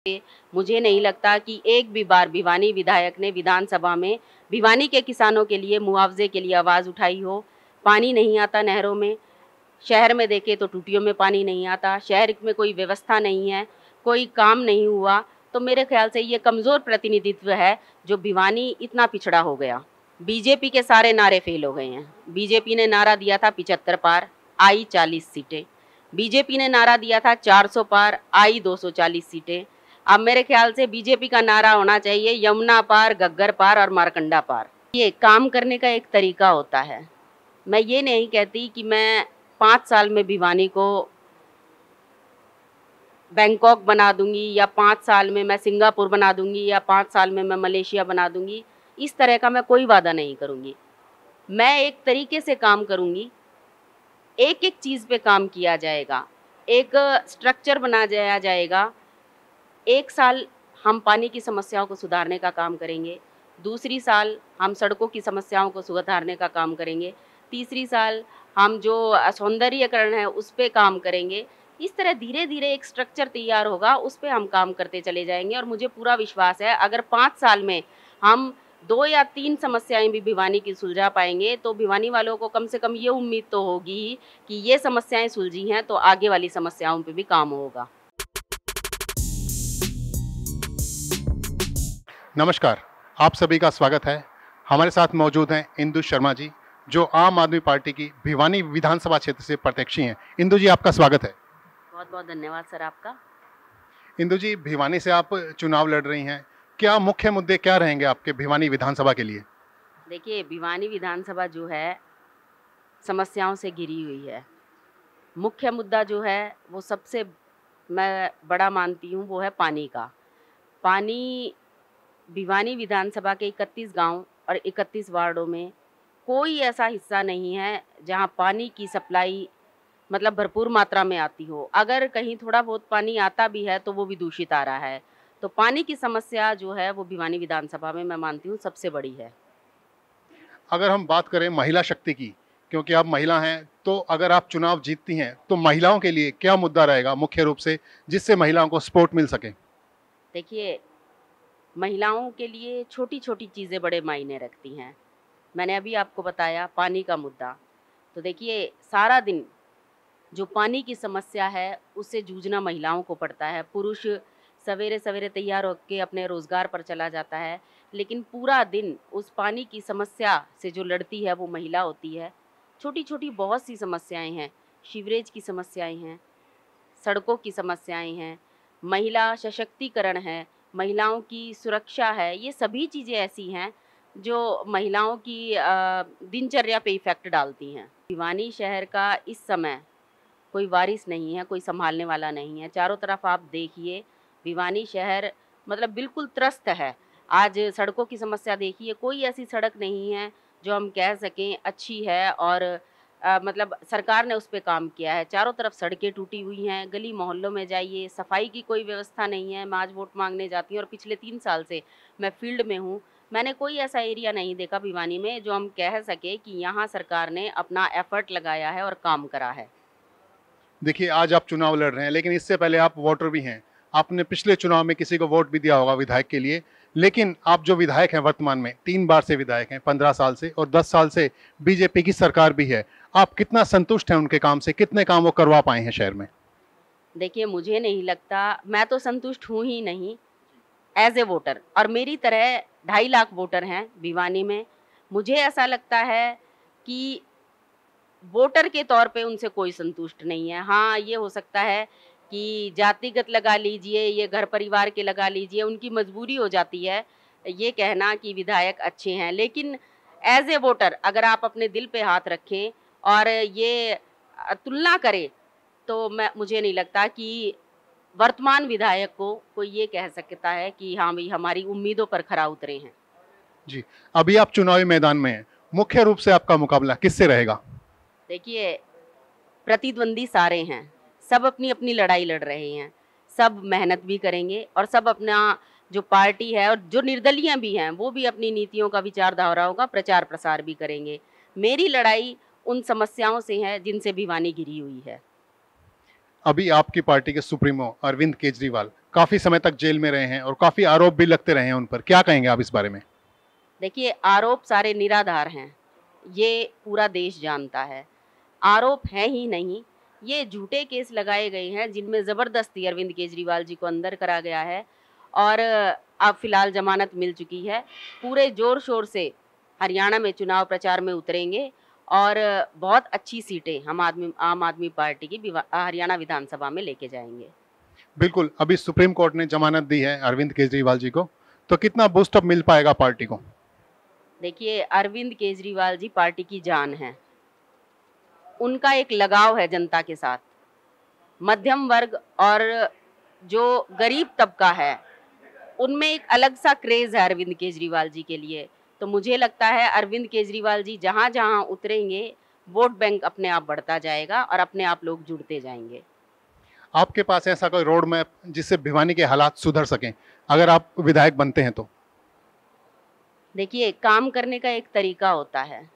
मुझे नहीं लगता कि एक भी बार भिवानी विधायक ने विधानसभा में भिवानी के किसानों के लिए मुआवजे के लिए आवाज़ उठाई हो। पानी नहीं आता नहरों में, शहर में देखें तो टूटियों में पानी नहीं आता, शहर में कोई व्यवस्था नहीं है, कोई काम नहीं हुआ। तो मेरे ख्याल से ये कमज़ोर प्रतिनिधित्व है जो भिवानी इतना पिछड़ा हो गया। बीजेपी के सारे नारे फेल हो गए हैं। बीजेपी ने नारा दिया था 75 पार, आई 40 सीटें। बीजेपी ने नारा दिया था 400 पार, आई 240 सीटें। अब मेरे ख्याल से बीजेपी का नारा होना चाहिए यमुना पार, घग्गर पार और मारकंडा पार। ये काम करने का एक तरीका होता है। मैं ये नहीं कहती कि मैं 5 साल में भिवानी को बैंकॉक बना दूंगी या 5 साल में मैं सिंगापुर बना दूंगी या 5 साल में मैं मलेशिया बना दूंगी। इस तरह का मैं कोई वादा नहीं करूंगी। मैं एक तरीके से काम करूंगी, एक एक चीज़ पे काम किया जाएगा, एक स्ट्रक्चर बनाया जाएगा। एक साल हम पानी की समस्याओं को सुधारने का काम करेंगे, दूसरी साल हम सड़कों की समस्याओं को सुधारने का काम करेंगे, तीसरी साल हम जो सौंदर्यीकरण है उस पे काम करेंगे। इस तरह धीरे धीरे एक स्ट्रक्चर तैयार होगा, उस पे हम काम करते चले जाएंगे। और मुझे पूरा विश्वास है अगर 5 साल में हम 2 या 3 समस्याएं भी भिवानी की सुलझा पाएंगे तो भिवानी वालों को कम से कम ये उम्मीद तो होगी कि ये समस्याएं सुलझी हैं तो आगे वाली समस्याओं पे भी काम होगा। नमस्कार, आप सभी का स्वागत है। हमारे साथ मौजूद हैं इंदु शर्मा जी, जो आम आदमी पार्टी की भिवानी विधानसभा क्षेत्र से प्रत्याशी हैं। इंदु जी, आपका स्वागत है। बहुत बहुत धन्यवाद सर आपका। इंदु जी, भिवानी से आप चुनाव लड़ रही हैं, क्या मुख्य मुद्दे क्या रहेंगे आपके भिवानी विधानसभा के लिए? देखिए, भिवानी विधानसभा जो है समस्याओं से घिरी हुई है। मुख्य मुद्दा जो है वो सबसे मैं बड़ा मानती हूँ वो है पानी का। पानी भिवानी विधानसभा के 31 गांव और 31 वार्डों में कोई ऐसा हिस्सा नहीं है जहां पानी की सप्लाई मतलब भरपूर मात्रा में आती हो। अगर कहीं थोड़ा बहुत पानी आता भी है तो वो भी दूषित आ रहा है। तो पानी की समस्या जो है वो भिवानी विधानसभा में मैं मानती हूँ सबसे बड़ी है। अगर हम बात करें महिला शक्ति की, क्योंकि आप महिला हैं, तो अगर आप चुनाव जीतती हैं, तो महिलाओं के लिए क्या मुद्दा रहेगा मुख्य रूप से, जिससे महिलाओं को सपोर्ट मिल सके? देखिए, महिलाओं के लिए छोटी-छोटी चीज़ें बड़े मायने रखती हैं। मैंने अभी आपको बताया पानी का मुद्दा। तो देखिए, सारा दिन जो पानी की समस्या है उससे जूझना महिलाओं को पड़ता है। पुरुष सवेरे-सवेरे तैयार होके अपने रोज़गार पर चला जाता है, लेकिन पूरा दिन उस पानी की समस्या से जो लड़ती है वो महिला होती है। छोटी-छोटी बहुत सी समस्याएँ हैं, सीवरेज की समस्याएँ हैं, सड़कों की समस्याएँ हैं, महिला सशक्तिकरण है, महिलाओं की सुरक्षा है। ये सभी चीज़ें ऐसी हैं जो महिलाओं की दिनचर्या पे इफ़ेक्ट डालती हैं। भिवानी शहर का इस समय कोई वारिस नहीं है, कोई सँभालने वाला नहीं है। चारों तरफ आप देखिए, भिवानी शहर मतलब बिल्कुल त्रस्त है। आज सड़कों की समस्या देखिए, कोई ऐसी सड़क नहीं है जो हम कह सकें अच्छी है और मतलब सरकार ने उस पे काम किया है। चारों तरफ सड़कें टूटी हुई हैं, गली मोहल्लों में जाइए, सफाई की कोई व्यवस्था नहीं है। मैं आज वोट माँगने जाती हूँ और पिछले 3 साल से मैं फील्ड में हूँ। मैंने कोई ऐसा एरिया नहीं देखा भिवानी में जो हम कह सकें कि यहाँ सरकार ने अपना एफ़र्ट लगाया है और काम करा है। देखिए, आज आप चुनाव लड़ रहे हैं, लेकिन इससे पहले आप वोटर भी हैं। आपने पिछले चुनाव में किसी को वोट भी दिया होगा विधायक के लिए, लेकिन आप जो विधायक हैं वर्तमान में 3 बार से विधायक हैं, 15 साल से, और 10 साल से बीजेपी की सरकार भी है। आप कितना संतुष्ट हैं उनके काम से? कितने काम वो करवा पाए हैं शहर में? देखिए, मुझे नहीं लगता, मैं तो संतुष्ट हूँ ही नहीं एज़ ए वोटर, और मेरी तरह 2.5 लाख वोटर हैं भिवानी में। मुझे ऐसा लगता है कि वोटर के तौर पे उनसे कोई संतुष्ट नहीं है। हाँ, ये हो सकता है कि जातिगत लगा लीजिए, ये घर परिवार के लगा लीजिए, उनकी मजबूरी हो जाती है ये कहना कि विधायक अच्छे हैं। लेकिन एज़ ए वोटर अगर आप अपने दिल पे हाथ रखें और ये तुलना करें तो मुझे नहीं लगता कि वर्तमान विधायक को कोई ये कह सकता है कि हाँ भई हमारी उम्मीदों पर खरा उतरे हैं। जी, अभी आप चुनावी मैदान में हैं। मुख्य रूप से आपका मुकाबला किससे रहेगा? देखिए, प्रतिद्वंदी सारे हैं, सब अपनी-अपनी लड़ाई लड़ रहे हैं, सब मेहनत भी करेंगे और सब अपना जो पार्टी है और जो निर्दलीय भी हैं, वो भी अपनी नीतियों का, विचारधाराओं का प्रचार-प्रसार भी करेंगे। मेरी लड़ाई उन समस्याओं से है जिनसे भिवानी घिरी हुई है। अभी आपकी पार्टी के सुप्रीमो अरविंद केजरीवाल काफी समय तक जेल में रहे हैं और काफी आरोप भी लगते रहे हैं उन पर, क्या कहेंगे आप इस बारे में? देखिए, आरोप सारे निराधार हैं, ये पूरा देश जानता है। आरोप हैं ही नहीं, ये झूठे केस लगाए गए हैं जिनमें ज़बरदस्ती अरविंद केजरीवाल जी को अंदर करा गया है और अब फ़िलहाल ज़मानत मिल चुकी है। पूरे ज़ोर-शोर से हरियाणा में चुनाव प्रचार में उतरेंगे और बहुत अच्छी सीटें हम आम आदमी पार्टी की हरियाणा विधानसभा में लेके जाएँगे। बिल्कुल, अभी सुप्रीम कोर्ट ने जमानत दी है अरविंद केजरीवाल जी को, तो कितना बूस्टअप मिल पाएगा पार्टी को? देखिए, अरविंद केजरीवाल जी पार्टी की जान हैं। उनका एक लगाव है जनता के साथ। मध्यम वर्ग और जो गरीब तबका है, उनमें एक अलग सा क्रेज़ है अरविंद केजरीवाल जी के लिए। तो मुझे लगता है अरविंद केजरीवाल जी जहाँ-जहाँ उतरेंगे, वोट बैंक अपने आप बढ़ता जाएगा और अपने आप लोग जुड़ते जाएंगे। आपके पास ऐसा कोई रोड मैप जिससे भिवानी के हालात सुधर सकें, अगर आप विधायक बनते हैं तो? देखिए, काम करने का एक तरीका होता है।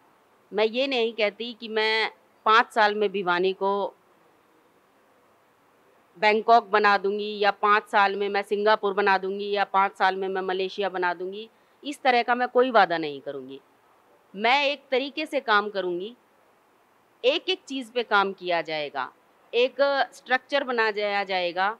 मैं ये नहीं कहती कि मैं 5 साल में भिवानी को बैंकॉक बना दूंगी या 5 साल में मैं सिंगापुर बना दूंगी या 5 साल में मैं मलेशिया बना दूंगी। इस तरह का मैं कोई वादा नहीं करूंगी। मैं एक तरीके से काम करूंगी, एक-एक चीज़ पे काम किया जाएगा, एक स्ट्रक्चर बनाया जाएगा।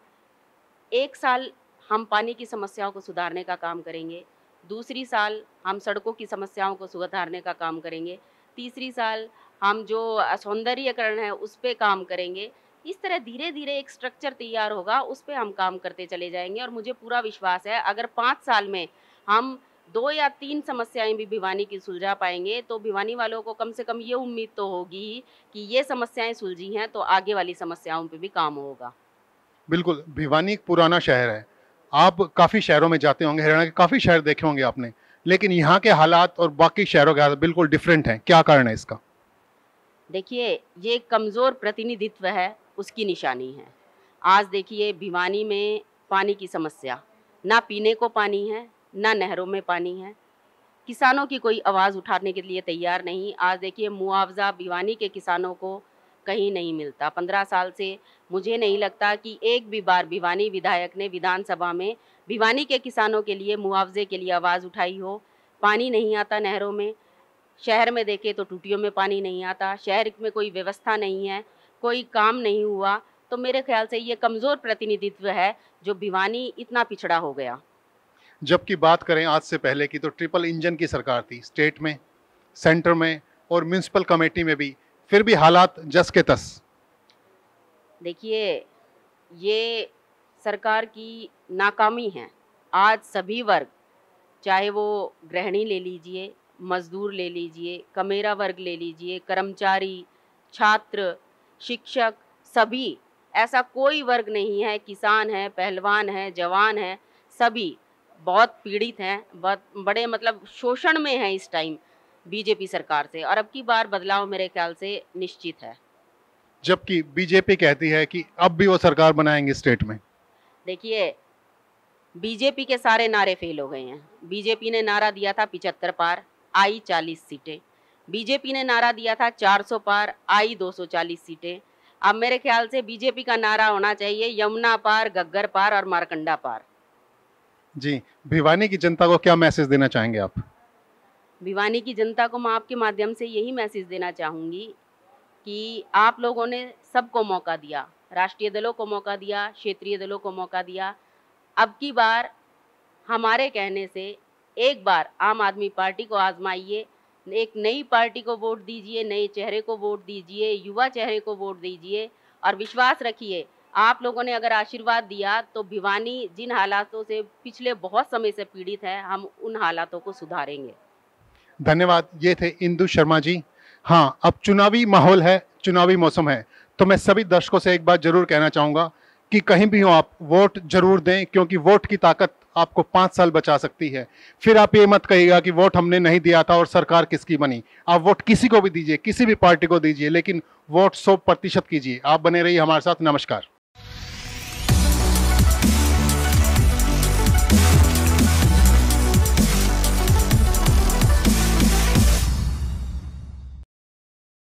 1 साल हम पानी की समस्याओं को सुधारने का काम करेंगे, दूसरी साल हम सड़कों की समस्याओं को सुधारने का काम करेंगे, तीसरी साल हम जो सौंदर्यीकरण है उस पे काम करेंगे। इस तरह धीरे-धीरे एक स्ट्रक्चर तैयार होगा, उस पे हम काम करते चले जाएँगे और मुझे पूरा विश्वास है अगर 5 साल में हम 2 या 3 समस्याएँ भी भिवानी की सुलझा पाएँगे, तो भिवानी वालों को कम से कम ये उम्मीद तो होगी ही कि ये समस्याएँ सुलझी हैं, तो आगे वाली समस्याओं पे भी काम होगा। बिल्कुल, भिवानी एक पुराना शहर है। आप काफ़ी शहरों में जाते होंगे, हरियाणा के काफ़ी शहर देखे होंगे आपने, लेकिन यहाँ के हालात और बाकी शहरों के हालात बिल्कुल डिफरेंट हैं। क्या कारण है इसका? देखिए, ये कमज़ोर प्रतिनिधित्व है, उसकी निशानी है। आज देखिए भिवानी में पानी की समस्या, ना पीने को पानी है, ना नहरों में पानी है। किसानों की कोई आवाज़ उठाने के लिए तैयार नहीं। आज देखिए मुआवज़ा भिवानी के किसानों को कहीं नहीं मिलता। 15 साल से मुझे नहीं लगता कि एक भी बार भिवानी विधायक ने विधानसभा में भिवानी के किसानों के लिए मुआवज़े के लिए आवाज़ उठाई हो। पानी नहीं आता नहरों में, शहर में देखें तो टूटियों में पानी नहीं आता, शहर में कोई व्यवस्था नहीं है, कोई काम नहीं हुआ। तो मेरे ख़्याल से ये कमज़ोर प्रतिनिधित्व है जो भिवानी इतना पिछड़ा हो गया। जबकि बात करें आज से पहले की, तो ट्रिपल इंजन की सरकार थी, स्टेट में, सेंटर में और म्युनिसिपल कमेटी में भी, फिर भी हालात जस के तस। देखिए, ये सरकार की नाकामी है। आज सभी वर्ग, चाहे वो गृहिणी ले लीजिए, मज़दूर ले लीजिए, कमेरा वर्ग ले लीजिए, कर्मचारी, छात्र, शिक्षक, सभी, ऐसा कोई वर्ग नहीं है, किसान है, पहलवान है, जवान है, सभी बहुत पीड़ित हैं, बहुत बड़े मतलब शोषण में हैं इस टाइम बीजेपी सरकार से और अब की बार बदलाव मेरे ख्याल से निश्चित है। जबकि बीजेपी कहती है कि अब भी वो सरकार बनाएंगे स्टेट में। देखिए, बीजेपी के सारे नारे फेल हो गए हैं। बीजेपी ने नारा दिया था 75 पार, आई 40 सीटें। बीजेपी ने नारा दिया था 400 पार, आई 240 सीटें। अब मेरे ख्याल से बीजेपी का नारा होना चाहिए यमुना पार, घग्गर पार और मारकंडा पार। जी, भिवानी की जनता को क्या मैसेज देना चाहेंगे आप? भिवानी की जनता को मैं आपके माध्यम से यही मैसेज देना चाहूँगी कि आप लोगों ने सबको मौका दिया, राष्ट्रीय दलों को मौका दिया, क्षेत्रीय दलों को मौका दिया। अब की बार हमारे कहने से एक बार आम आदमी पार्टी को आजमाइए, एक नई पार्टी को वोट दीजिए, नए चेहरे को वोट दीजिए, युवा चेहरे को वोट दीजिए और विश्वास रखिए आप लोगों ने अगर आशीर्वाद दिया तो भिवानी जिन हालातों से पिछले बहुत समय से पीड़ित है, हम उन हालातों को सुधारेंगे। धन्यवाद। ये थे इंदु शर्मा जी। हाँ, अब चुनावी माहौल है, चुनावी मौसम है, तो मैं सभी दर्शकों से एक बात जरूर कहना चाहूँगा कि कहीं भी हो आप वोट जरूर दें, क्योंकि वोट की ताकत आपको 5 साल बचा सकती है। फिर आप ये मत कहिएगा कि वोट हमने नहीं दिया था और सरकार किसकी बनी। आप वोट किसी को भी दीजिए, किसी भी पार्टी को दीजिए, लेकिन वोट 100% कीजिए। आप बने रहिए हमारे साथ। नमस्कार।